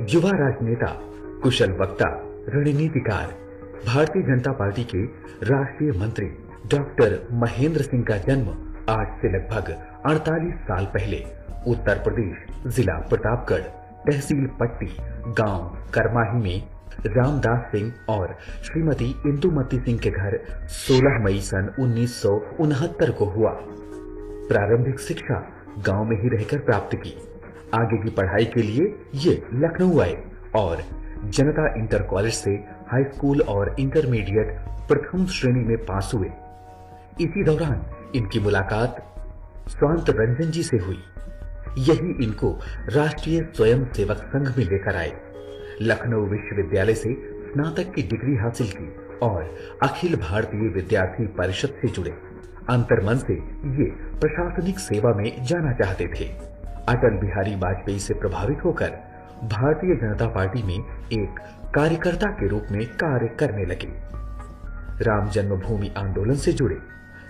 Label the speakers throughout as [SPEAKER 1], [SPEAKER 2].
[SPEAKER 1] युवा राजनेता, कुशल वक्ता, रणनीतिकार, भारतीय जनता पार्टी के राष्ट्रीय मंत्री डॉक्टर महेंद्र सिंह का जन्म आज से लगभग 48 साल पहले उत्तर प्रदेश, जिला प्रतापगढ़, तहसील पट्टी, गांव करमाही में रामदास सिंह और श्रीमती इंदुमती सिंह के घर 16 मई सन 1969 को हुआ। प्रारंभिक शिक्षा गांव में ही रहकर प्राप्त की। आगे की पढ़ाई के लिए ये लखनऊ आए और जनता इंटर कॉलेज से हाई स्कूल और इंटरमीडिएट प्रथम श्रेणी में पास हुए। इसी दौरान इनकी मुलाकात स्वांत रंजन जी से हुई। यही इनको राष्ट्रीय स्वयं सेवक संघ में लेकर आए। लखनऊ विश्वविद्यालय से स्नातक की डिग्री हासिल की और अखिल भारतीय विद्यार्थी परिषद से जुड़े। अंतर्मन से ये प्रशासनिक सेवा में जाना चाहते थे। अटल बिहारी वाजपेयी से प्रभावित होकर भारतीय जनता पार्टी में एक कार्यकर्ता के रूप में कार्य करने लगे। राम जन्मभूमि आंदोलन से जुड़े।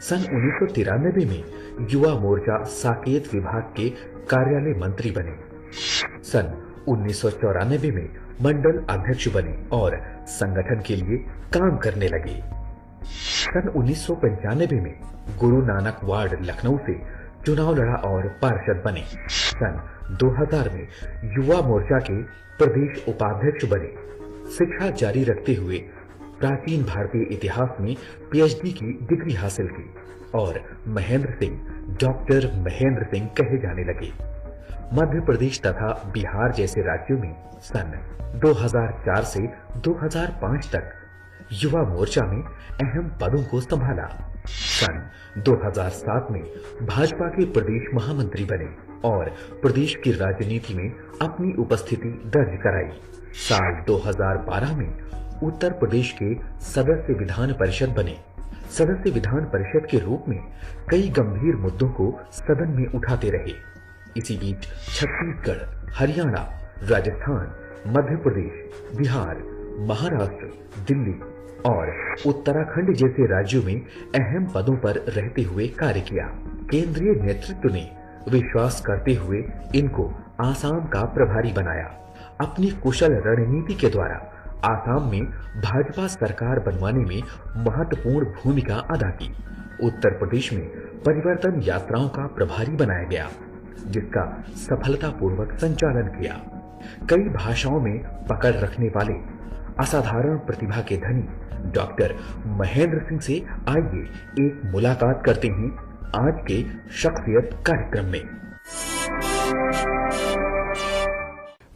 [SPEAKER 1] सन 1993 में युवा मोर्चा साकेत विभाग के कार्यालय मंत्री बने। सन 1994 में मंडल अध्यक्ष बने और संगठन के लिए काम करने लगे। सन 1995 में गुरु नानक वार्ड लखनऊ से चुनाव लड़ा और पार्षद बने। सन 2000 में युवा मोर्चा के प्रदेश उपाध्यक्ष बने। शिक्षा जारी रखते हुए प्राचीन भारतीय इतिहास में पीएचडी की डिग्री हासिल की और महेंद्र सिंह, डॉक्टर महेंद्र सिंह कहे जाने लगे। मध्य प्रदेश तथा बिहार जैसे राज्यों में सन 2004 से 2005 तक युवा मोर्चा में अहम पदों को संभाला। सन 2007 में भाजपा के प्रदेश महामंत्री बने और प्रदेश की राजनीति में अपनी उपस्थिति दर्ज कराई। साल 2012 में उत्तर प्रदेश के सदस्य विधान परिषद बने। सदस्य विधान परिषद के रूप में कई गंभीर मुद्दों को सदन में उठाते रहे। इसी बीच छत्तीसगढ़, हरियाणा, राजस्थान, मध्य प्रदेश, बिहार, महाराष्ट्र, दिल्ली और उत्तराखंड जैसे राज्यों में अहम पदों पर रहते हुए कार्य किया। केंद्रीय नेतृत्व ने विश्वास करते हुए इनको आसाम का प्रभारी बनाया। अपनी कुशल रणनीति के द्वारा आसाम में भाजपा सरकार बनवाने में महत्वपूर्ण भूमिका अदा की। उत्तर प्रदेश में परिवर्तन यात्राओं का प्रभारी बनाया गया, जिसका सफलतापूर्वक संचालन किया। कई भाषाओं में पकड़ रखने वाले असाधारण प्रतिभा के धनी डॉक्टर महेंद्र सिंह से आइए एक मुलाकात करते हैं आज के शख्सियत कार्यक्रम में।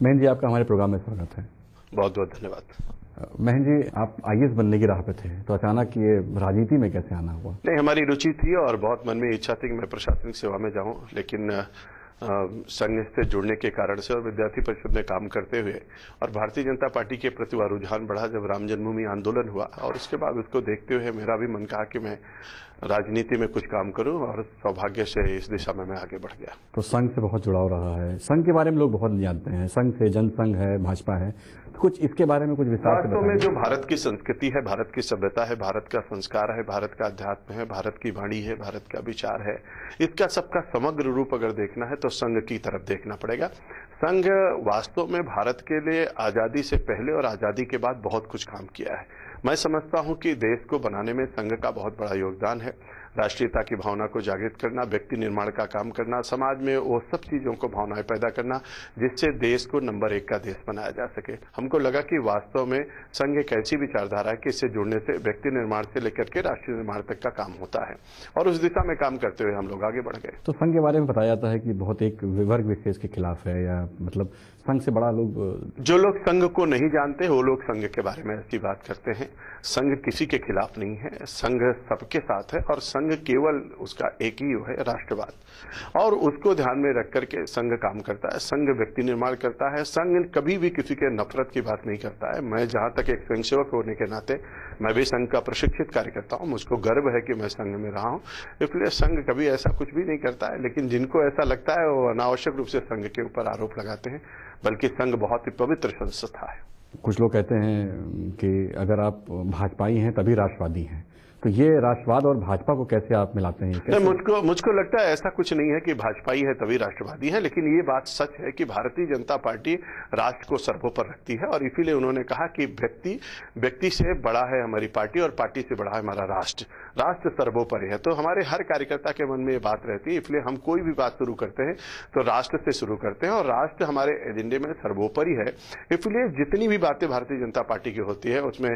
[SPEAKER 2] महेंद्र जी, आपका हमारे प्रोग्राम में स्वागत है।
[SPEAKER 3] बहुत बहुत धन्यवाद।
[SPEAKER 2] महेंद्र जी, आप आईएएस बनने की राह पे थे, तो अचानक ये राजनीति में कैसे आना हुआ?
[SPEAKER 3] नहीं, हमारी रुचि थी और बहुत मन में इच्छा थी कि मैं प्रशासनिक सेवा में जाऊं, लेकिन संघ से जुड़ने के कारण से और विद्यार्थी परिषद में काम करते हुए और भारतीय जनता पार्टी के प्रति रुझान बढ़ा जब राम जन्मभूमि आंदोलन हुआ, और उसके बाद उसको देखते हुए मेरा भी मन कहा कि मैं राजनीति में कुछ काम करूं, और सौभाग्य से इस दिशा में मैं आगे बढ़ गया।
[SPEAKER 2] तो संघ से बहुत जुड़ाव रहा है। संघ के बारे में लोग बहुत जानते हैं। संघ से जनसंघ है, भाजपा है, तो कुछ इसके बारे में कुछ विस्तार से
[SPEAKER 3] वास्तव में जो भारत की संस्कृति है, भारत की सभ्यता है, भारत का संस्कार है, भारत का अध्यात्म है, भारत की वाणी है, भारत का विचार है, इसका सबका समग्र रूप अगर देखना है तो संघ की तरफ देखना पड़ेगा। संघ वास्तव में भारत के लिए आजादी से पहले और आजादी के बाद बहुत कुछ काम किया है। मैं समझता हूं कि देश को बनाने में संघ का बहुत बड़ा योगदान है। राष्ट्रीयता की भावना को जागृत करना, व्यक्ति निर्माण का काम करना, समाज में वो सब चीजों को भावनाएं पैदा करना जिससे देश को नंबर 1 का देश बनाया जा सके। हमको लगा कि वास्तव में संघ एक ऐसी विचारधारा है कि इससे जुड़ने से व्यक्ति निर्माण से लेकर के राष्ट्रीय निर्माण तक का काम होता है, और उस दिशा में काम करते हुए हम लोग आगे बढ़ गए।
[SPEAKER 2] तो संघ के बारे में बताया जाता है कि बहुत एक वर्ग विशेष के खिलाफ है, या मतलब संघ से बड़ा लोग,
[SPEAKER 3] जो लोग संघ को नहीं जानते वो लोग संघ के बारे में ऐसी बात करते हैं। संघ किसी के खिलाफ नहीं है, संघ सबके साथ है, और संघ केवल उसका एक ही है, राष्ट्रवाद, और उसको ध्यान में रख करके संघ काम करता है। संघ व्यक्ति निर्माण करता है। संघ कभी भी किसी के नफरत की बात नहीं करता है। मैं जहां तक एक स्वयंसेवक होने के नाते मैं भी संघ का प्रशिक्षित कार्यकर्ता हूं, मुझको गर्व है कि मैं संघ में रहा हूं, इसलिए संघ कभी ऐसा कुछ भी नहीं करता है। लेकिन जिनको ऐसा लगता है वो अनावश्यक रूप से संघ के ऊपर आरोप लगाते हैं, बल्कि संघ बहुत ही पवित्र संस्था है।
[SPEAKER 2] कुछ लोग कहते हैं कि अगर आप भाजपाई हैं तभी राष्ट्रवादी हैं, तो ये राष्ट्रवाद और भाजपा को कैसे आप मिलाते हैं?
[SPEAKER 3] नहीं, मुझको लगता है ऐसा कुछ नहीं है कि भाजपाई है तभी राष्ट्रवादी है, लेकिन ये बात सच है कि भारतीय जनता पार्टी राष्ट्र को सर्वोपर रखती है और इसीलिए उन्होंने कहा कि व्यक्ति से बड़ा है हमारी पार्टी और पार्टी से बड़ा है हमारा राष्ट्र सर्वोपरि है। तो हमारे हर कार्यकर्ता के मन में ये बात रहती है, इसलिए हम कोई भी बात शुरू करते हैं तो राष्ट्र से शुरू करते हैं और राष्ट्र हमारे एजेंडे में सर्वोपरि है। इसलिए जितनी भी बातें भारतीय जनता पार्टी की होती है उसमें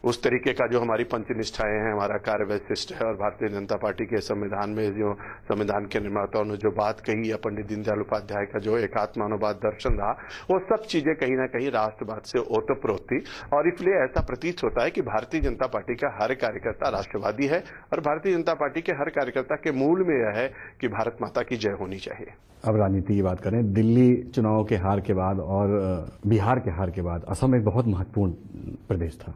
[SPEAKER 3] उस तरीके का जो हमारी पंचनिष्ठाएं हैं, हमारा कार्य वैशिष्ट है और भारतीय जनता पार्टी के संविधान में जो संविधान के निर्माताओं ने जो बात कही या पंडित दीनदयाल उपाध्याय का जो एकात्मानुवाद दर्शन रहा, वो सब चीजें कहीं ना कहीं राष्ट्रवाद से ओतप्रोत थी और इसलिए ऐसा प्रतीत होता है कि भारतीय जनता पार्टी का हर कार्यकर्ता राष्ट्रवादी है और भारतीय जनता पार्टी के हर कार्यकर्ता के मूल में यह है कि भारत माता की जय होनी चाहिए।
[SPEAKER 2] अब राजनीति की बात करें, दिल्ली चुनाव के हार के बाद और बिहार के हार के बाद असम एक बहुत महत्वपूर्ण प्रदेश था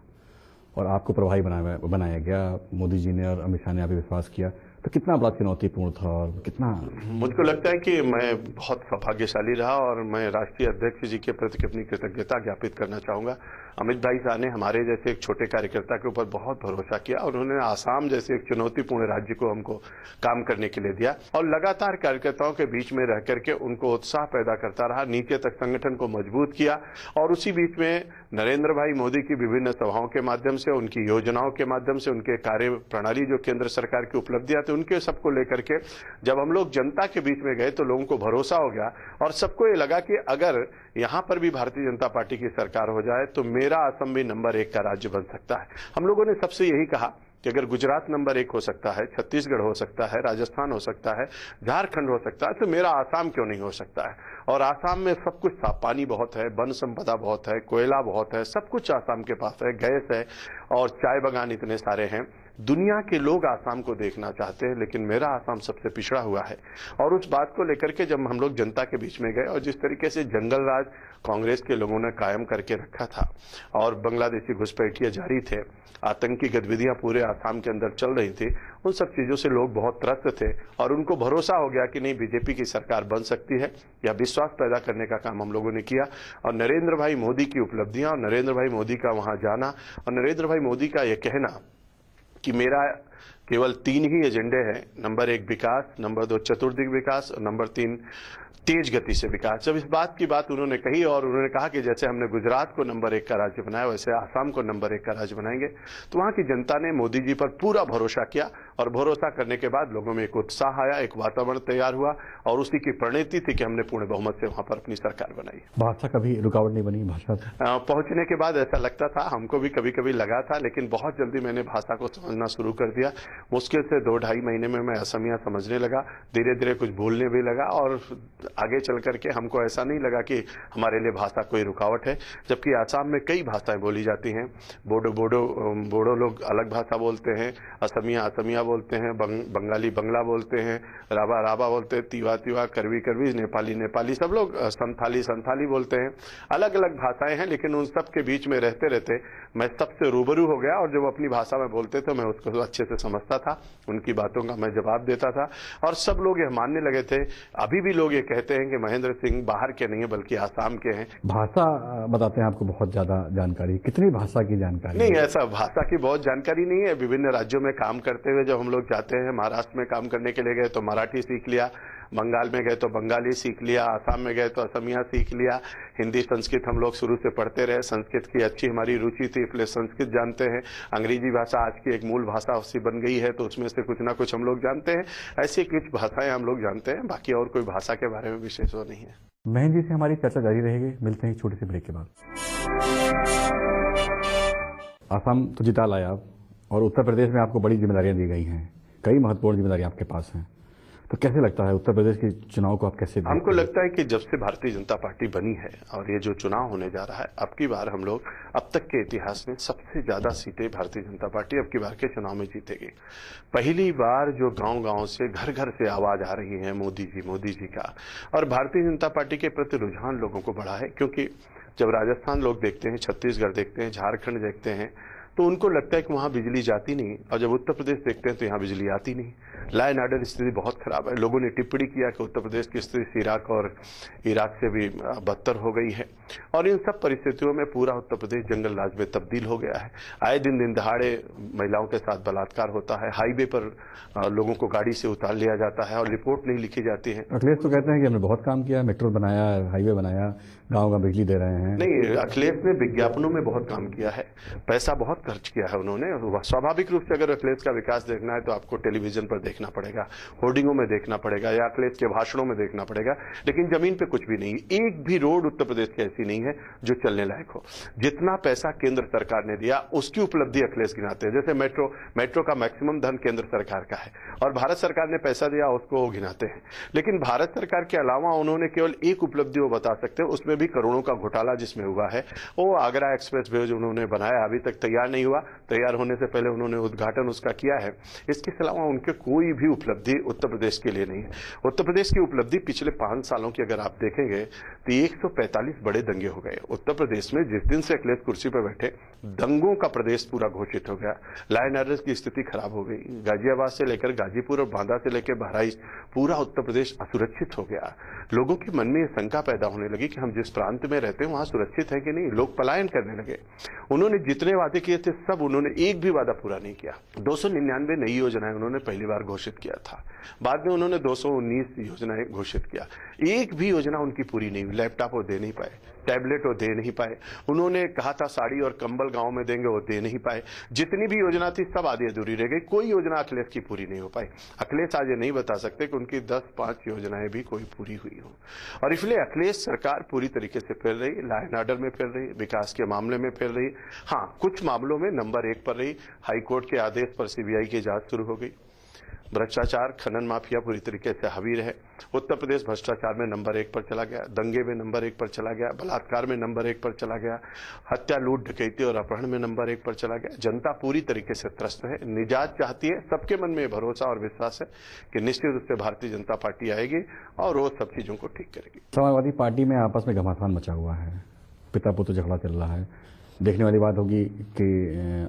[SPEAKER 2] और आपको प्रभारी बनाया गया। मोदी जी ने और अमित शाह ने आप पे विश्वास किया, तो कितना बड़ा चुनौतीपूर्ण था और कितना?
[SPEAKER 3] मुझको लगता है कि मैं बहुत सौभाग्यशाली रहा और मैं राष्ट्रीय अध्यक्ष जी के प्रति अपनी कृतज्ञता ज्ञापित करना चाहूंगा। अमित भाई शाह ने हमारे जैसे एक छोटे कार्यकर्ता के ऊपर बहुत भरोसा किया और उन्होंने आसाम जैसे एक चुनौतीपूर्ण राज्य को हमको काम करने के लिए दिया और लगातार कार्यकर्ताओं के बीच में रह करके उनको उत्साह पैदा करता रहा, नीचे तक संगठन को मजबूत किया और उसी बीच में नरेंद्र भाई मोदी की विभिन्न सभाओं के माध्यम से, उनकी योजनाओं के माध्यम से, उनके कार्य प्रणाली जो केंद्र सरकार की उपलब्धियां थी उनके सबको लेकर के जब हम लोग जनता के बीच में गए तो लोगों को भरोसा हो गया और सबको ये लगा कि अगर यहां पर भी भारतीय जनता पार्टी की सरकार हो जाए तो मेरा असम भी नंबर 1 का राज्य बन सकता है। हम लोगों ने सबसे यही कहा कि अगर गुजरात नंबर 1 हो सकता है, छत्तीसगढ़ हो सकता है, राजस्थान हो सकता है, झारखंड हो सकता है, तो मेरा आसाम क्यों नहीं हो सकता है। और आसाम में सब कुछ था, पानी बहुत है, वन संपदा बहुत है, कोयला बहुत है, सब कुछ आसाम के पास है, गैस है और चाय बागान इतने सारे हैं। दुनिया के लोग आसाम को देखना चाहते हैं, लेकिन मेरा आसाम सबसे पिछड़ा हुआ है। और उस बात को लेकर के जब हम लोग जनता के बीच में गए और जिस तरीके से जंगल राज कांग्रेस के लोगों ने कायम करके रखा था और बांग्लादेशी घुसपैठिए जारी थे, आतंकी गतिविधियां पूरे आसाम के अंदर चल रही थी, उन सब चीजों से लोग बहुत त्रस्त थे और उनको भरोसा हो गया कि नहीं, बीजेपी की सरकार बन सकती है। या विश्वास पैदा करने का काम हम लोगों ने किया और नरेंद्र भाई मोदी की उपलब्धियां और नरेंद्र भाई मोदी का वहां जाना और नरेंद्र भाई मोदी का यह कहना कि मेरा केवल 3 ही एजेंडे हैं, नंबर 1 विकास, नंबर 2 चतुर्दिक विकास और नंबर 3 तेज गति से विकास। जब इस बात की बात उन्होंने कही और उन्होंने कहा कि जैसे हमने गुजरात को नंबर 1 का राज्य बनाया वैसे आसाम को नंबर 1 का राज्य बनाएंगे, तो वहां की जनता ने मोदी जी पर पूरा भरोसा किया और भरोसा करने के बाद लोगों में एक उत्साह आया, एक वातावरण तैयार हुआ और उसी की परिणति थी कि हमने पूर्ण बहुमत से वहां पर अपनी सरकार बनाई।
[SPEAKER 2] भाषा कभी रुकावट नहीं बनी? भाषा
[SPEAKER 3] पहुंचने के बाद ऐसा लगता था, हमको भी कभी कभी लगा था, लेकिन बहुत जल्दी मैंने भाषा को समझना शुरू कर दिया। मुश्किल से 2-2.5 महीने में मैं असमिया समझने लगा, धीरे धीरे कुछ बोलने भी लगा और आगे चल करके हमको ऐसा नहीं लगा कि हमारे लिए भाषा कोई रुकावट है। जबकि आसाम में कई भाषाएं बोली जाती हैं, बोडो लोग अलग भाषा बोलते हैं, असमिया बोलते हैं, बंगाली बंगला बोलते हैं, राबा बोलते हैं, तिवा करवी नेपाली सब लोग संथाली बोलते हैं। अलग अलग भाषाएं हैं, लेकिन उन सब के बीच में रहते रहते मैं सबसे रूबरू हो गया और जब अपनी भाषा में बोलते थे मैं उसको अच्छे से समझता था, उनकी बातों का मैं जवाब देता था और सब लोग यह मानने लगे थे। अभी भी लोग ये कहते हैं कि महेंद्र सिंह बाहर के नहीं है बल्कि आसाम के हैं।
[SPEAKER 2] भाषा बताते हैं आपको बहुत ज्यादा जानकारी, कितनी भाषा की जानकारी?
[SPEAKER 3] नहीं, ऐसा भाषा की बहुत जानकारी नहीं है। विभिन्न राज्यों में काम करते हुए जब हम लोग जाते हैं, महाराष्ट्र में काम करने के लिए गए तो मराठी सीख लिया, बंगाल में गए तो बंगाली सीख लिया, आसाम में गए तो असमिया सीख लिया, हिंदी संस्कृत हम लोग शुरू से पढ़ते रहे, संस्कृत की अच्छी हमारी रुचि थी इसलिए संस्कृत जानते हैं। अंग्रेजी भाषा आज की एक मूल भाषा उससे बन गई है तो उसमें से कुछ ना कुछ हम लोग जानते हैं। ऐसी कुछ भाषाएं हम लोग जानते हैं, बाकी और कोई भाषा के बारे में विशेष वो नहीं है।
[SPEAKER 2] महेंद्र जी से हमारी चर्चा जारी रहेगी, मिलते हैं एक छोटे से ब्रेक के बाद। आसाम तो जिता लाया आप और उत्तर प्रदेश में आपको बड़ी जिम्मेदारियां दी गई हैं, कई महत्वपूर्ण जिम्मेदारियां आपके पास हैं, तो कैसे लगता है उत्तर प्रदेश के चुनाव को आप कैसे देखते हैं?
[SPEAKER 3] हमको लगता है कि जब से भारतीय जनता पार्टी बनी है और ये जो चुनाव होने जा रहा है, अब की बार हम लोग अब तक के इतिहास में सबसे ज्यादा सीटें भारतीय जनता पार्टी अब की बार के चुनाव में जीतेगी। पहली बार जो गांव-गांव से घर घर से आवाज आ रही है मोदी जी का, और भारतीय जनता पार्टी के प्रति रुझान लोगों को बढ़ा है। क्योंकि जब राजस्थान लोग देखते हैं, छत्तीसगढ़ देखते हैं, झारखंड देखते हैं, तो उनको लगता है कि वहां बिजली जाती नहीं, और जब उत्तर प्रदेश देखते हैं तो यहां बिजली आती नहीं। लॉ एंड ऑर्डर स्थिति बहुत खराब है। लोगों ने टिप्पणी किया कि उत्तर प्रदेश की स्थिति इराक और इराक से भी बदतर हो गई है, और इन सब परिस्थितियों में पूरा उत्तर प्रदेश जंगल राज में तब्दील हो गया है। आए दिन दहाड़े महिलाओं के साथ बलात्कार होता है, हाईवे पर लोगों को गाड़ी से उतार लिया जाता है और रिपोर्ट नहीं लिखी जाती है।
[SPEAKER 2] अखिलेश तो कहते हैं कि हमने बहुत काम किया, मेट्रो बनाया, हाईवे बनाया, गाँव का बिजली दे रहे हैं।
[SPEAKER 3] नहीं, अखिलेश ने विज्ञापनों में बहुत काम किया है, पैसा बहुत खर्च किया है उन्होंने। स्वाभाविक रूप से अगर अखिलेश का विकास देखना है तो आपको टेलीविजन पर देखना पड़ेगा, होर्डिंगों में देखना पड़ेगा, या अखिलेश के भाषणों में देखना पड़ेगा, लेकिन जमीन पे कुछ भी नहीं। एक भी रोड उत्तर प्रदेश की ऐसी नहीं है जो चलने लायक हो। जितना पैसा केंद्र सरकार ने दिया उसकी उपलब्धि अखिलेश गिनाते हैं। जैसे मेट्रो का मैक्सिमम धन केंद्र सरकार का है और भारत सरकार ने पैसा दिया उसको वो गिनाते हैं। लेकिन भारत सरकार के अलावा उन्होंने केवल एक उपलब्धि वो बता सकते हैं, उसमें भी करोड़ों का घोटाला जिसमें हुआ है, वो आगरा एक्सप्रेस वे जो उन्होंने बनाया, अभी तक तैयार नहीं हुआ, तैयार होने से पहले उन्होंने उद्घाटन उसका किया है। इसके अलावा उनके कोई भी उपलब्धि उत्तर प्रदेश के लिए नहीं है। उत्तर प्रदेश की उपलब्धि पिछले 5 सालों की अगर आप देखेंगे तो 145 बड़े दंगे हो गए उत्तर प्रदेश में। जिस दिन से अखिलेश कुर्सी पर बैठे, दंगों का प्रदेश पूरा घोषित हो गया। लॉ एंड ऑर्डर की स्थिति खराब हो गई। गाजियाबाद से लेकर गाजीपुर और बांदा से लेकर बहराइच पूरा उत्तर प्रदेश असुरक्षित हो गया। लोगों के मन में यह शंका पैदा होने लगी कि हम जिस प्रांत में रहते हैं वहां सुरक्षित है कि नहीं। लोग पलायन करने लगे। उन्होंने जितने वादे किए थे सब उन्होंने एक भी वादा पूरा नहीं किया। 299 नई योजनाएं उन्होंने पहली बार घोषित किया था, बाद में उन्होंने 219 योजनाएं घोषित किया, एक भी योजना उनकी पूरी नहीं हुई। लैपटॉप वो दे नहीं पाए, टैबलेट वो दे नहीं पाए। उन्होंने कहा था साड़ी और कंबल गांव में देंगे, वो दे नहीं पाए। जितनी भी योजना थी सब आधी अधूरी रह गई। कोई योजना अखिलेश की पूरी नहीं हो पाई। अखिलेश आज ये नहीं बता सकते कि उनकी 10-5 योजनाएं भी कोई पूरी हुई हो। और इसलिए अखिलेश सरकार पूरी तरीके से फैल रही, लॉ एंड ऑर्डर में फैल रही, विकास के मामले में फैल रही। हाँ, कुछ मामलों में नंबर 1 पर रही। हाईकोर्ट के आदेश पर सीबीआई की जांच शुरू हो गई। भ्रष्टाचार, खनन माफिया पूरी तरीके से हावी रहे। उत्तर प्रदेश भ्रष्टाचार में नंबर 1 पर चला गया, दंगे में नंबर 1 पर चला गया, बलात्कार में नंबर 1 पर चला गया, हत्या, लूट, डकैती और अपहरण में नंबर 1 पर चला गया। जनता पूरी तरीके से त्रस्त है, निजात चाहती है। सबके मन में भरोसा और विश्वास है कि निश्चित रूप से भारतीय जनता पार्टी आएगी और वो सब चीजों को ठीक करेगी।
[SPEAKER 2] समाजवादी पार्टी में आपस में घमासान मचा हुआ है, पिता पुत्र झगड़ा चल रहा है। देखने वाली बात होगी कि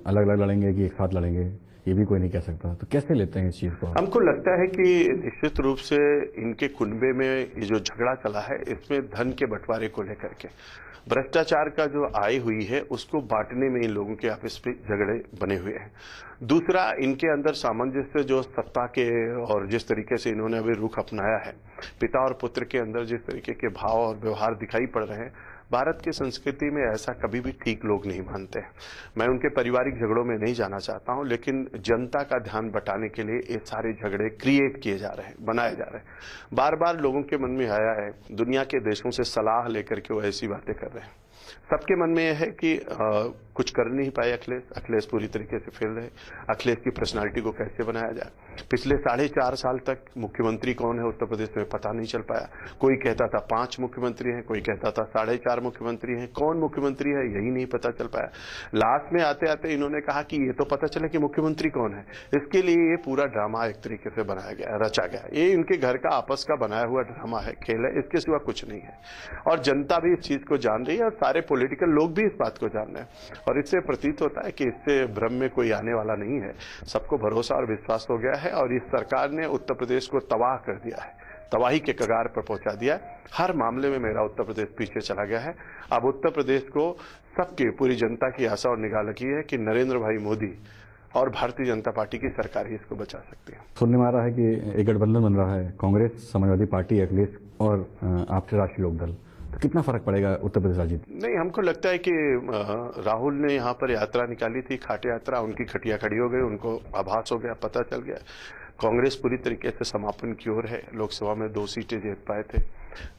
[SPEAKER 2] अलग अलग लड़ेंगे कि एक साथ लड़ेंगे, ये भी कोई नहीं कह सकता। तो कैसे लेते हैं इस चीज को?
[SPEAKER 3] हमको लगता है कि निश्चित रूप से इनके कुनबे में ये जो झगड़ा चला है इसमें धन के बंटवारे को लेकर के, भ्रष्टाचार का जो आय हुई है उसको बांटने में इन लोगों के आपस में झगड़े बने हुए हैं। दूसरा, इनके अंदर सामंजस्य जो सत्ता के और जिस तरीके से इन्होंने अभी रुख अपनाया है, पिता और पुत्र के अंदर जिस तरीके के भाव और व्यवहार दिखाई पड़ रहे हैं, भारत की संस्कृति में ऐसा कभी भी ठीक लोग नहीं मानते हैं। मैं उनके पारिवारिक झगड़ों में नहीं जाना चाहता हूं, लेकिन जनता का ध्यान बटाने के लिए ये सारे झगड़े क्रिएट किए जा रहे हैं, बनाए जा रहे हैं। बार बार लोगों के मन में आया है, दुनिया के देशों से सलाह लेकर के वो ऐसी बातें कर रहे हैं। सबके मन में यह है कि कुछ कर नहीं पाए अखिलेश पूरी तरीके से फेल रहे। अखिलेश की पर्सनालिटी को कैसे बनाया जाए। पिछले 4.5 साल तक मुख्यमंत्री कौन है उत्तर प्रदेश में पता नहीं चल पाया। कोई कहता था 5 मुख्यमंत्री हैं, कोई कहता था 4.5 मुख्यमंत्री हैं। कौन मुख्यमंत्री है यही नहीं पता चल पाया। लास्ट में आते आते इन्होंने कहा कि ये तो पता चले कि मुख्यमंत्री कौन है। इसके लिए ये पूरा ड्रामा एक तरीके से बनाया गया, रचा गया। ये इनके घर का आपस का बनाया हुआ ड्रामा है, खेल है, इसके सिवा कुछ नहीं है। और जनता भी इस चीज को जान रही है और सारे पॉलिटिकल लोग भी इस बात को जान रहे हैं। और इससे प्रतीत होता है कि इससे भ्रम में कोई आने वाला नहीं है। सबको भरोसा और विश्वास हो गया है और इस सरकार ने उत्तर प्रदेश को तबाह कर दिया है, तबाही के कगार पर पहुंचा दिया है। हर मामले में मेरा उत्तर प्रदेश पीछे चला गया है। अब उत्तर प्रदेश को सबके, पूरी जनता की आशा और निगाह लगी है कि नरेंद्र भाई मोदी और भारतीय जनता पार्टी की सरकार ही इसको बचा सकती है।
[SPEAKER 2] सुनने में आ रहा है कि एक गठबंधन बन रहा है, कांग्रेस, समाजवादी पार्टी, अखिलेश और आपसे राष्ट्रीय लोकदल। तो कितना फर्क पड़ेगा उत्तर प्रदेश राजनीति?
[SPEAKER 3] नहीं, हमको लगता है कि राहुल ने यहाँ पर यात्रा निकाली थी, खाट यात्रा, उनकी खटिया खड़ी हो गई, उनको आभास हो गया, पता चल गया। कांग्रेस पूरी तरीके से समापन की ओर है। लोकसभा में 2 सीटें जीत पाए थे।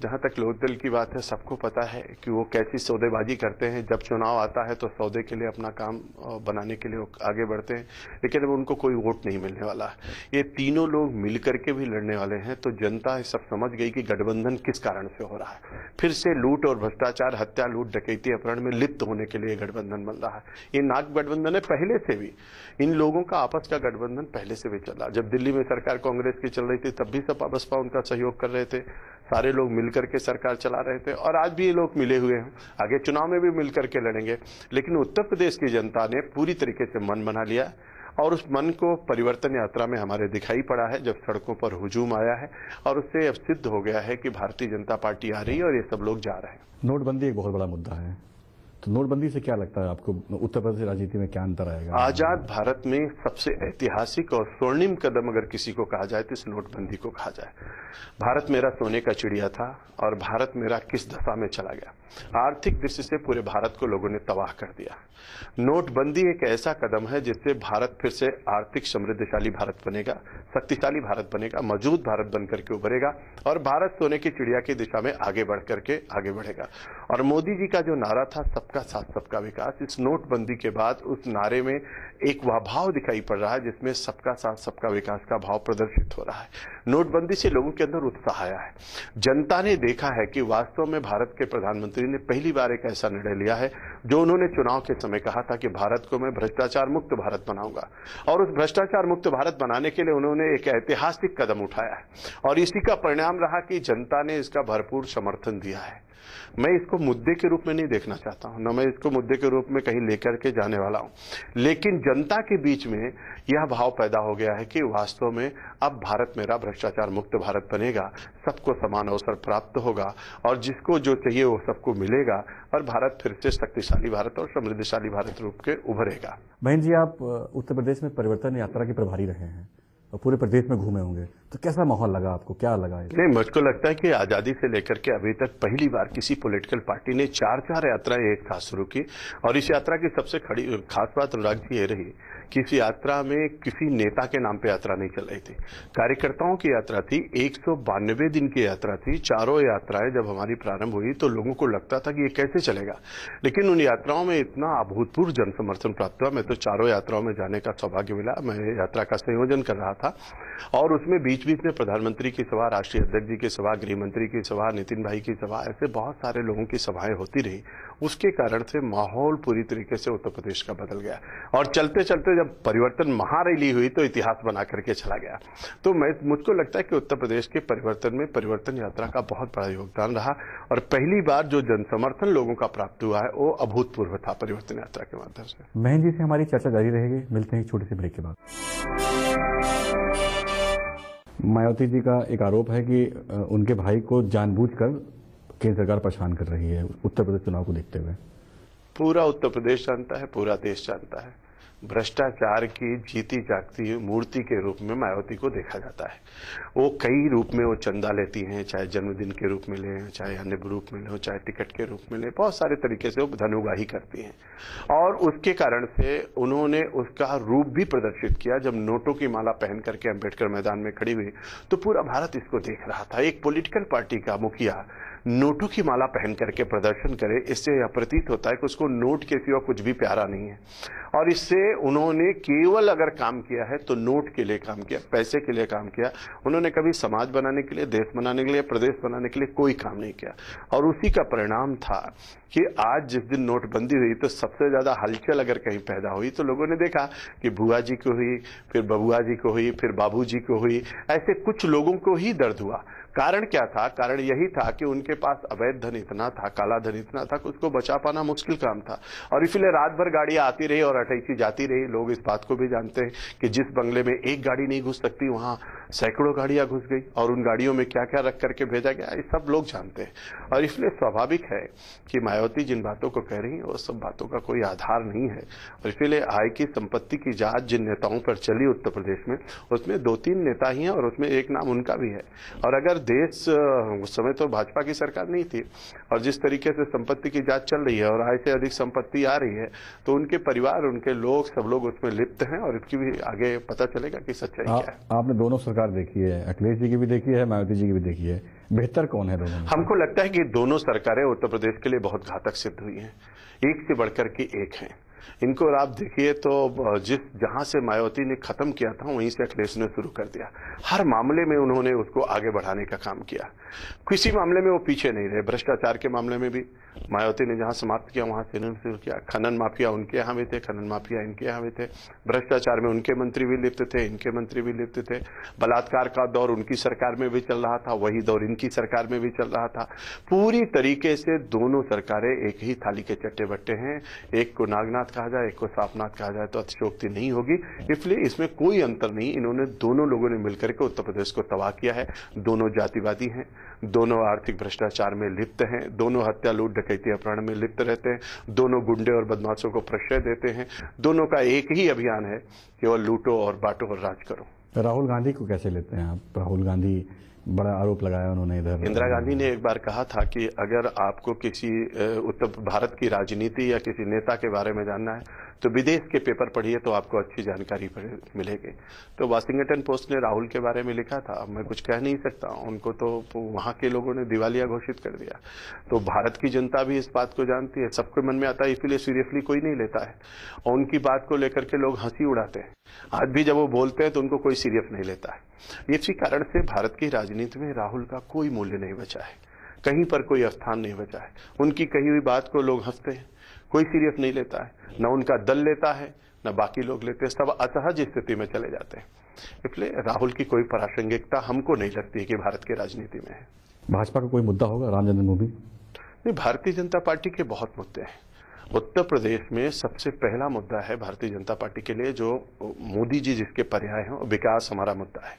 [SPEAKER 3] जहां तक लोकदल की बात है, सबको पता है कि वो कैसी सौदेबाजी करते हैं। जब चुनाव आता है तो सौदे के लिए अपना काम बनाने के लिए वो आगे बढ़ते हैं, लेकिन अब उनको कोई वोट नहीं मिलने वाला। ये तीनों लोग मिलकर के भी लड़ने वाले हैं। तो जनता सब समझ गई कि गठबंधन किस कारण से हो रहा है। फिर से लूट और भ्रष्टाचार, हत्या, लूट, डकैती, अपहरण में लिप्त होने के लिए गठबंधन बन रहा है। ये नाग गठबंधन है। पहले से भी इन लोगों का आपस का गठबंधन पहले से भी चला। जब दिल्ली में सरकार कांग्रेस की चल रही थी तब भी सपा बसपा उनका सहयोग कर रहे थे। सारे लोग मिलकर के सरकार चला रहे थे और आज भी ये लोग मिले हुए हैं, आगे चुनाव में भी मिलकर के लड़ेंगे। लेकिन उत्तर प्रदेश की जनता ने पूरी तरीके से मन बना लिया और उस मन को परिवर्तन यात्रा में हमारे दिखाई पड़ा है, जब सड़कों पर हुजूम आया है और उससे अब सिद्ध हो गया है कि भारतीय जनता पार्टी आ रही है और ये सब लोग जा रहे हैं।
[SPEAKER 2] नोटबंदी एक बहुत बड़ा मुद्दा है, तो नोटबंदी से क्या लगता है आपको, उत्तर प्रदेश राजनीति में क्या अंतर आएगा?
[SPEAKER 3] आजाद भारत में सबसे ऐतिहासिक और स्वर्णिम कदम अगर किसी को कहा जाए तो इस नोटबंदी को कहा जाए। भारत मेरा सोने का चिड़िया था और भारत मेरा किस दशा में चला गया। आर्थिक दृष्टि से पूरे भारत को लोगों ने तबाह कर दिया। नोटबंदी एक ऐसा कदम है जिससे भारत फिर से आर्थिक समृद्धशाली भारत बनेगा, शक्तिशाली भारत बनेगा, मजबूत भारत बनकर के उभरेगा और भारत सोने की चिड़िया की दिशा में आगे बढ़ करके आगे बढ़ेगा। और मोदी जी का जो नारा था सबका साथ सबका विकास, इस नोटबंदी के बाद उस नारे में एक वह भाव दिखाई पड़ रहा है जिसमें सबका साथ सबका विकास का भाव प्रदर्शित हो रहा है। नोटबंदी से लोगों के अंदर उत्साह आया है। जनता ने देखा है कि वास्तव में भारत के प्रधानमंत्री ने पहली बार एक ऐसा निर्णय लिया है जो उन्होंने चुनाव के समय कहा था कि भारत को मैं भ्रष्टाचार मुक्त भारत बनाऊंगा, और उस भ्रष्टाचार मुक्त भारत बनाने के लिए उन्होंने एक ऐतिहासिक कदम उठाया है और इसी का परिणाम रहा कि जनता ने इसका भरपूर समर्थन दिया है। मैं इसको मुद्दे के रूप में नहीं देखना चाहता हूं, न मैं इसको मुद्दे के रूप में कहीं लेकर के जाने वाला हूं, लेकिन जनता के बीच में यह भाव पैदा हो गया है कि वास्तव में अब भारत मेरा भ्रष्टाचार मुक्त भारत बनेगा, सबको समान अवसर प्राप्त होगा और जिसको जो चाहिए वो सबको मिलेगा और भारत फिर से शक्तिशाली भारत और समृद्धशाली भारत रूप के उभरेगा।
[SPEAKER 2] बहन जी, आप उत्तर प्रदेश में परिवर्तन यात्रा के प्रभारी रहे हैं और पूरे प्रदेश में घूमे होंगे, तो कैसा माहौल लगा आपको, क्या लगा?
[SPEAKER 3] नहीं, मुझको लगता है कि आजादी से लेकर के अभी तक पहली बार किसी पॉलिटिकल पार्टी ने 4 यात्राएं एक साथ शुरू की और इस यात्रा की सबसे खास बात अनुराग जी ये रही कि इस यात्रा में किसी नेता के नाम पे यात्रा नहीं चल रही थी, कार्यकर्ताओं की यात्रा थी। 192 दिन की यात्रा थी। चारों यात्राएं जब हमारी प्रारंभ हुई तो लोगों को लगता था कि ये कैसे चलेगा, लेकिन उन यात्राओं में इतना अभूतपूर्व जन समर्थन प्राप्त हुआ। मैं तो चारों यात्राओं में जाने का सौभाग्य मिला। मैं यात्रा का संयोजन कर रहा था और उसमें बीच बीच में प्रधानमंत्री की सभा, राष्ट्रीय अध्यक्ष जी की सभा, गृह मंत्री की सभा, नितिन भाई की सभा, ऐसे बहुत सारे लोगों की सभाएं होती रही। उसके कारण से माहौल पूरी तरीके से उत्तर प्रदेश का बदल गया और चलते चलते जब परिवर्तन महारैली हुई तो इतिहास बना करके चला गया। तो मुझको लगता है कि उत्तर प्रदेश के परिवर्तन में परिवर्तन यात्रा का बहुत बड़ा योगदान रहा और पहली बार जो जन समर्थन लोगों का प्राप्त हुआ है वो अभूतपूर्व था परिवर्तन यात्रा के माध्यम से।
[SPEAKER 2] महन जी से हमारी चर्चा जारी रहेगी, मिलते हैं छोटे से ब्रेक के बाद। मायावती जी का एक आरोप है कि उनके भाई को जानबूझकर केंद्र सरकार परेशान कर रही है उत्तर प्रदेश चुनाव को देखते हुए।
[SPEAKER 3] पूरा उत्तर प्रदेश जानता है, पूरा देश जानता है, भ्रष्टाचार की जीती जागती मूर्ति के रूप में मायावती को देखा जाता है। वो कई रूप में वो चंदा लेती हैं, चाहे जन्मदिन के रूप में लें, चाहे अन्य रूप में लें, चाहे टिकट के रूप में लें, बहुत सारे तरीके से वो धन उगाही करती हैं और उसके कारण से उन्होंने उसका रूप भी प्रदर्शित किया। जब नोटों की माला पहन करके अम्बेडकर मैदान में खड़ी हुई तो पूरा भारत इसको देख रहा था। एक पॉलिटिकल पार्टी का मुखिया नोटों की माला पहन करके प्रदर्शन करे, इससे यह प्रतीत होता है कि उसको नोट के सिवा कुछ भी प्यारा नहीं है और इससे उन्होंने केवल अगर काम किया है तो नोट के लिए काम किया, पैसे के लिए काम किया। उन्होंने कभी समाज बनाने के लिए, देश बनाने के लिए, प्रदेश बनाने के लिए कोई काम नहीं किया और उसी का परिणाम था कि आज जिस दिन नोटबंदी हुई तो सबसे ज्यादा हलचल अगर कहीं पैदा हुई तो लोगों ने देखा कि बुआ जी को हुई, फिर बबुआ जी को हुई, फिर बाबू जी को हुई, ऐसे कुछ लोगों को ही दर्द हुआ। कारण क्या था? कारण यही था कि उनके पास अवैध धन इतना था, काला धन इतना था कि उसको बचा पाना मुश्किल काम था और इसलिए रात भर गाड़ियां आती रही और अटैची जाती रही। लोग इस बात को भी जानते हैं कि जिस बंगले में एक गाड़ी नहीं घुस सकती वहां सैकड़ों गाड़ियां घुस गई और उन गाड़ियों में क्या क्या रख करके भेजा गया ये सब लोग जानते हैं और इसलिए स्वाभाविक है कि मायावती जिन बातों को कह रही है वो सब बातों का कोई आधार नहीं है और इसलिए आय की संपत्ति की जांच जिन नेताओं पर चली उत्तर प्रदेश में उसमें 2-3 नेता ही हैं और उसमें एक नाम उनका भी है। और अगर देश उस समय तो भाजपा की सरकार नहीं थी और जिस तरीके से संपत्ति की जांच चल रही है और आय से अधिक संपत्ति आ रही है तो उनके परिवार, उनके लोग, सब लोग उसमें लिप्त हैं और इसकी भी आगे पता चलेगा कि सच्चाई क्या है।
[SPEAKER 2] आपने दोनों सरकार देखी है, अखिलेश जी की भी देखी है, मायावती जी की भी देखी है, बेहतर कौन है दोनों में?
[SPEAKER 3] हमको लगता है कि दोनों सरकारें उत्तर प्रदेश के लिए बहुत घातक सिद्ध हुई हैं, एक से बढ़कर के एक हैं। इनको आप देखिए तो जहां से मायावती ने खत्म किया था वहीं से अखिलेश ने शुरू कर दिया। हर मामले में उन्होंने उसको आगे बढ़ाने का काम किया, किसी मामले में वो पीछे नहीं रहे। भ्रष्टाचार के मामले में भी मायावती ने जहां समाप्त किया वहां से इन्होंने शुरू किया। खनन माफिया उनके यहाँ भी थे, खनन माफिया इनके यहाँ भी थे। भ्रष्टाचार में उनके मंत्री भी लिप्त थे, इनके मंत्री भी लिप्त थे। बलात्कार का दौर उनकी सरकार में भी चल रहा था, वही दौर इनकी सरकार में भी चल रहा था। पूरी तरीके से दोनों सरकारें एक ही थाली के चट्टे बट्टे हैं। एक को नागनाथ कहा जाए, एक को सापनाथ कहा जाए तो अतिशयोक्ति नहीं होगी। इसलिए इसमें कोई अंतर नहीं। इन्होंने दोनों लोगों ने मिलकर के उत्तर प्रदेश को तबाह किया है। दोनों जातिवादी हैं, दोनों आर्थिक भ्रष्टाचार में लिप्त हैं, दोनों हत्या लूट डकैती अपहरण में लिप्त रहते हैं, दोनों गुंडे और बदमाशों को प्रश्रय देते हैं। दोनों का एक ही अभियान है, केवल लूटो और बांटो और राज करो।
[SPEAKER 2] राहुल गांधी को कैसे लेते हैं आप? राहुल गांधी बड़ा आरोप लगाया उन्होंने इधर।
[SPEAKER 3] इंदिरा गांधी ने एक बार कहा था कि अगर आपको किसी उत्तर भारत की राजनीति या किसी नेता के बारे में जानना है तो विदेश के पेपर पढ़िए तो आपको अच्छी जानकारी मिलेगी। तो वाशिंगटन पोस्ट ने राहुल के बारे में लिखा था। मैं कुछ कह नहीं सकता, उनको तो वहां के लोगों ने दिवालिया घोषित कर दिया। तो भारत की जनता भी इस बात को जानती है, सबके मन में आता है, इसलिए सीरियसली कोई नहीं लेता है और उनकी बात को लेकर के लोग हंसी उड़ाते हैं। आज भी जब वो बोलते हैं तो उनको कोई सीरियस नहीं लेता है। इसी कारण से भारत की राजनीति में राहुल का कोई मूल्य नहीं बचा है, कहीं पर कोई स्थान नहीं बचा है। उनकी कही हुई बात को लोग हंसते हैं, कोई सीरियस नहीं लेता है, न उनका दल लेता है न बाकी लोग लेते हैं, सब असहज स्थिति में चले जाते हैं। इसलिए राहुल की कोई प्रासंगिकता हमको नहीं लगती है कि भारत की राजनीति में है।
[SPEAKER 2] भाजपा का कोई मुद्दा होगा? राम जन्मभूमि
[SPEAKER 3] नहीं, भारतीय जनता पार्टी के बहुत मुद्दे हैं। उत्तर प्रदेश में सबसे पहला मुद्दा है भारतीय जनता पार्टी के लिए, जो मोदी जी जिसके पर्याय हैं, विकास हमारा मुद्दा है,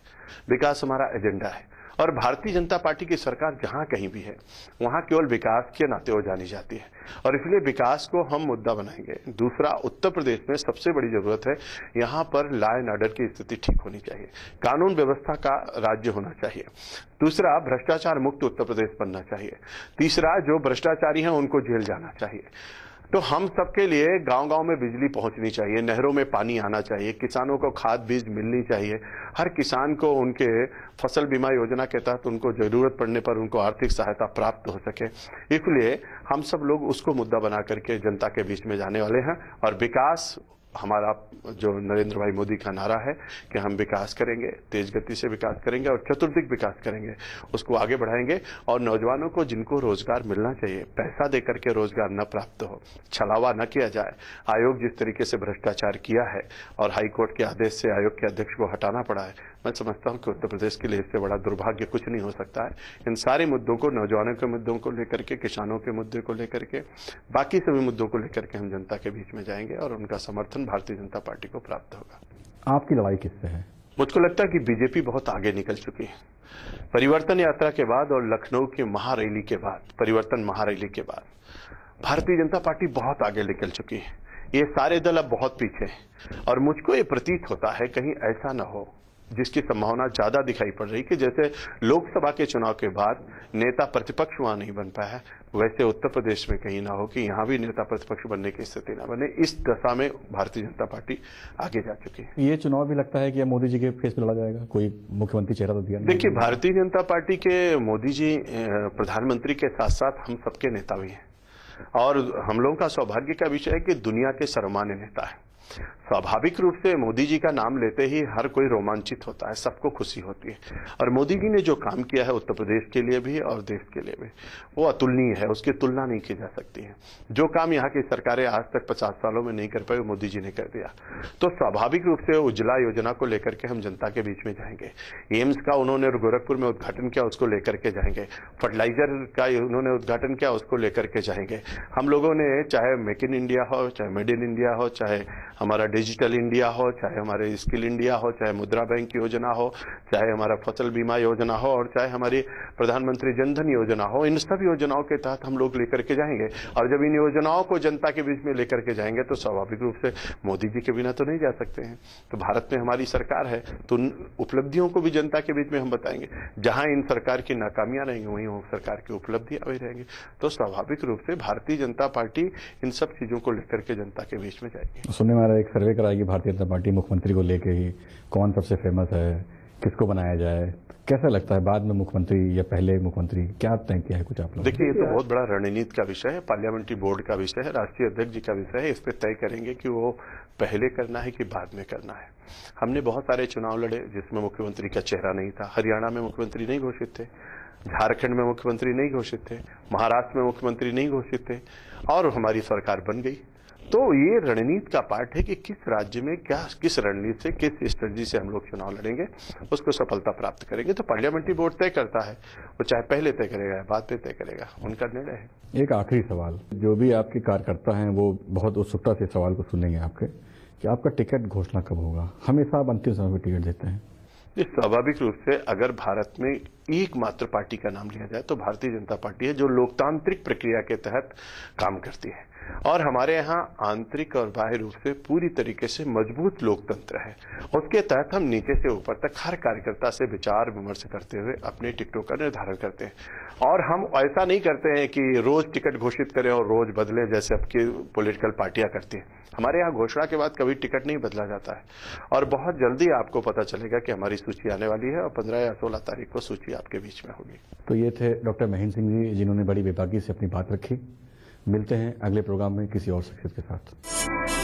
[SPEAKER 3] विकास हमारा एजेंडा है। और भारतीय जनता पार्टी की सरकार जहां कहीं भी है वहां केवल विकास के नाते वो जानी जाती है और इसलिए विकास को हम मुद्दा बनाएंगे। दूसरा, उत्तर प्रदेश में सबसे बड़ी जरूरत है, यहां पर लॉ एंड ऑर्डर की स्थिति ठीक होनी चाहिए, कानून व्यवस्था का राज्य होना चाहिए। दूसरा, भ्रष्टाचार मुक्त उत्तर प्रदेश बनना चाहिए। तीसरा, जो भ्रष्टाचारी हैं उनको जेल जाना चाहिए। तो हम सबके लिए गांव-गांव में बिजली पहुंचनी चाहिए, नहरों में पानी आना चाहिए, किसानों को खाद बीज मिलनी चाहिए, हर किसान को उनके फसल बीमा योजना के तहत उनको जरूरत पड़ने पर उनको आर्थिक सहायता प्राप्त हो सके। इसलिए हम सब लोग उसको मुद्दा बना करके जनता के बीच में जाने वाले हैं और विकास हमारा जो नरेंद्र भाई मोदी का नारा है कि हम विकास करेंगे, तेज गति से विकास करेंगे और चतुर्दिक विकास करेंगे, उसको आगे बढ़ाएंगे। और नौजवानों को जिनको रोजगार मिलना चाहिए, पैसा देकर के रोजगार न प्राप्त हो, छलावा न किया जाए। आयोग जिस तरीके से भ्रष्टाचार किया है और हाईकोर्ट के आदेश से आयोग के अध्यक्ष को हटाना पड़ा है, मैं समझता हूं कि उत्तर प्रदेश के लिए इससे बड़ा दुर्भाग्य कुछ नहीं हो सकता है। इन सारे मुद्दों को, नौजवानों के मुद्दों को लेकर के, किसानों के मुद्दे को लेकर के, बाकी सभी मुद्दों को लेकर के हम जनता के बीच में जाएंगे और उनका समर्थन भारतीय जनता पार्टी को प्राप्त होगा।
[SPEAKER 2] आपकी लड़ाई किससे है?
[SPEAKER 3] मुझको लगता है कि बीजेपी बहुत आगे निकल चुकी है। परिवर्तन यात्रा के बाद और लखनऊ की महारैली के बाद, परिवर्तन महारैली के बाद भारतीय जनता पार्टी बहुत आगे निकल चुकी है। ये सारे दल अब बहुत पीछे हैं और मुझको ये प्रतीत होता है कहीं ऐसा न हो, जिसकी संभावना ज्यादा दिखाई पड़ रही कि जैसे लोकसभा के चुनाव के बाद नेता प्रतिपक्ष वहां नहीं बन पाया है, वैसे उत्तर प्रदेश में कहीं ना हो कि यहां भी नेता प्रतिपक्ष बनने की स्थिति ना बने। इस दशा में भारतीय जनता पार्टी आगे जा चुकी है।
[SPEAKER 2] ये चुनाव भी लगता है कि मोदी जी के फेस पे लड़ा जाएगा, कोई मुख्यमंत्री चेहरा तो दिया नहीं।
[SPEAKER 3] देखिए, भारतीय जनता पार्टी के मोदी जी प्रधानमंत्री के साथ साथ हम सबके नेता भी हैं और हम लोगों का सौभाग्य का विषय है कि दुनिया के सर्वमान्य नेता है। स्वाभाविक रूप से मोदी जी का नाम लेते ही हर कोई रोमांचित होता है, सबको खुशी होती है। और मोदी जी ने जो काम किया है उत्तर प्रदेश के लिए भी और देश के लिए भी, वो अतुलनीय है, उसकी तुलना नहीं की जा सकती है। जो काम यहाँ की सरकारें आज तक 50 सालों में नहीं कर पाई, वो मोदी जी ने कर दिया। तो स्वाभाविक रूप से उज्ज्वला योजना को लेकर के हम जनता के बीच में जाएंगे। एम्स का उन्होंने गोरखपुर में उद्घाटन किया, उसको लेकर के जाएंगे। फर्टिलाइजर का उन्होंने उद्घाटन किया, उसको लेकर के जाएंगे। हम लोगों ने चाहे मेक इन इंडिया हो, चाहे मेड इन इंडिया हो, चाहे हमारा डिजिटल इंडिया हो, चाहे हमारे स्किल इंडिया हो, चाहे मुद्रा बैंक योजना हो, चाहे हमारा फसल बीमा योजना हो और चाहे हमारी प्रधानमंत्री जनधन योजना हो, इन सब योजनाओं के तहत हम लोग लेकर के जाएंगे। और जब इन योजनाओं को जनता के बीच में लेकर के जाएंगे तो स्वाभाविक रूप से मोदी जी के बिना तो नहीं जा सकते हैं। तो भारत में हमारी सरकार है तो उन उपलब्धियों को भी जनता के बीच में हम बताएंगे। जहां इन सरकार की नाकामियां रहेंगी वहीं सरकार की उपलब्धियां भी रहेंगी। तो स्वाभाविक रूप से भारतीय जनता पार्टी इन सब चीजों को लेकर के जनता के बीच में जाएगी।
[SPEAKER 2] सुनने में आ रहा है एक सर्वे कराएगी भारतीय जनता पार्टी मुख्यमंत्री को लेके ही, कौन सबसे फेमस है, किसको बनाया जाए, कैसा लगता है बाद में मुख्यमंत्री या पहले मुख्यमंत्री, क्या तय किया है कुछ आप लोग?
[SPEAKER 3] देखिए, ये तो बहुत बड़ा रणनीति का विषय है, पार्लियामेंट्री बोर्ड का विषय है, राष्ट्रीय अध्यक्ष जी का विषय है। इस पर तय करेंगे कि वो पहले करना है कि बाद में करना है। हमने बहुत सारे चुनाव लड़े जिसमें मुख्यमंत्री का चेहरा नहीं था। हरियाणा में मुख्यमंत्री नहीं घोषित थे, झारखंड में मुख्यमंत्री नहीं घोषित थे, महाराष्ट्र में मुख्यमंत्री नहीं घोषित थे, और हमारी सरकार बन गई। तो ये रणनीति का पार्ट है कि किस राज्य में क्या, किस रणनीति से, किस स्ट्रेटजी से हम लोग चुनाव लड़ेंगे, उसको सफलता प्राप्त करेंगे। तो पार्लियामेंट्री बोर्ड तय करता है, वो चाहे पहले तय करेगा या बाद में तय करेगा, उनका निर्णय है।
[SPEAKER 2] एक आखिरी सवाल, जो भी आपके कार्यकर्ता हैं वो बहुत उत्सुकता से सवाल को सुनेंगे आपके, कि आपका टिकट घोषणा कब होगा? हमेशा आप अंतिम समय पर टिकट देते हैं।
[SPEAKER 3] ये स्वाभाविक रूप से अगर भारत में एकमात्र पार्टी का नाम लिया जाए तो भारतीय जनता पार्टी है, जो लोकतांत्रिक प्रक्रिया के तहत काम करती है। और हमारे यहाँ आंतरिक और बाह्य रूप से पूरी तरीके से मजबूत लोकतंत्र है। उसके तहत हम नीचे से ऊपर तक हर कार्यकर्ता से विचार विमर्श करते हुए अपने टिकटों का निर्धारण करते हैं। और हम ऐसा नहीं करते हैं कि रोज टिकट घोषित करें और रोज बदलें जैसे अब की पॉलिटिकल पार्टियां करती हैं। हमारे यहाँ घोषणा के बाद कभी टिकट नहीं बदला जाता है। और बहुत जल्दी आपको पता चलेगा कि हमारी सूची आने वाली है और 15 या 16 तारीख को सूची आपके बीच में होगी।
[SPEAKER 2] तो ये थे डॉक्टर महेंद्र सिंह जी, जिन्होंने बड़ी बेबाकी से अपनी बात रखी। मिलते हैं अगले प्रोग्राम में किसी और शख्सियत के साथ।